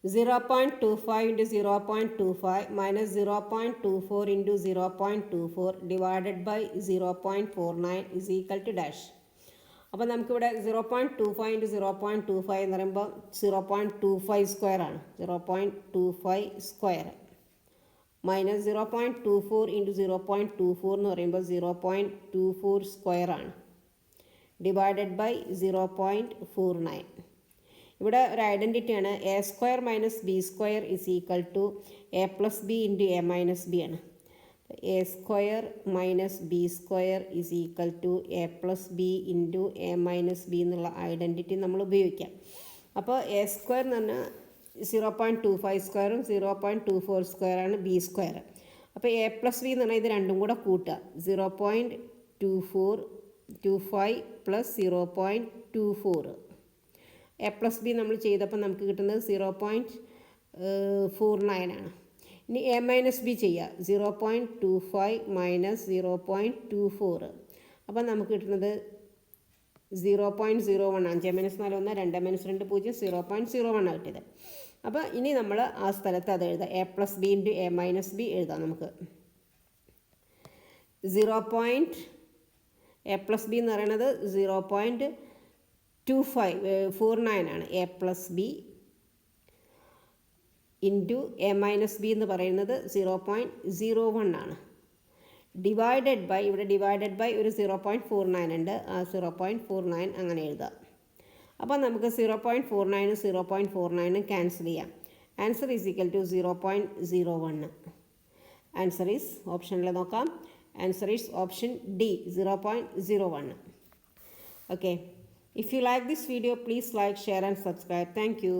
0.25 into 0.25 minus 0.24 into 0.24 divided by 0.49 is equal to dash. അപ്പോൾ നമുക്കിവിടെ 0.25 into 0.25 എന്ന് പറയുമ്പോൾ 0.25 സ്ക്വയർ ആണ്. 0.25 സ്ക്വയർ മൈനസ് 0.24 ഇൻറ്റു 0.24 എന്ന് പറയുമ്പോൾ 0.24 സ്ക്വയർ ആണ്. Divided by 0.49. ഇവിടെ ഒരു ഐഡൻറ്റിറ്റിയാണ് A square minus B square is equal to A plus B into A minus B ആണ്. A square minus B square is equal to A plus B into A minus B എന്നുള്ള identity നമ്മൾ ഉപയോഗിക്കാം. അപ്പോൾ A square എന്ന് പറഞ്ഞാൽ 0.25 സ്ക്വയറും 0.24 സ്ക്വയറാണ് B square. അപ്പോൾ A plus B എന്ന് പറഞ്ഞാൽ ഇത് രണ്ടും കൂടെ കൂട്ടുക. 0.25 പ്ലസ് 0.24. എ പ്ലസ് ബി നമ്മൾ ചെയ്തപ്പോൾ നമുക്ക് കിട്ടുന്നത് 0.49 ആണ്. ഇനി എ മൈനസ് ബി ചെയ്യുക. 0.25 മൈനസ് 0.24. അപ്പോൾ നമുക്ക് കിട്ടുന്നത് 0.01 ആണ്. 5 മൈനസ് 4 1 2 മൈനസ് 2 0 0.01 ആണ് കിട്ടിയത്. അപ്പോൾ ഇനി നമ്മൾ ആ സ്ഥലത്ത് അത് എഴുതാം. A plus B into A minus B എഴുതാം നമുക്ക്. എ പ്ലസ് ബി എന്ന് പറയുന്നത് 0.2549 ആണ്. A plus B into A minus B എന്ന് പറയുന്നത് 0.01 ആണ്. ഡിവൈഡഡ് ബൈ, ഇവിടെ ഡിവൈഡഡ് ബൈ ഒരു 0.49 ഉണ്ട്. ആ 0.49 അങ്ങനെ എഴുതാം. അപ്പോൾ നമുക്ക് 0.49 0.49 ക്യാൻസൽ ചെയ്യാം. Answer is equal to 0.01. Answer is ഓപ്ഷനിൽ നോക്കാം. Answer is option D, 0.01. Okay. If you like this video, please like, share and subscribe. Thank you.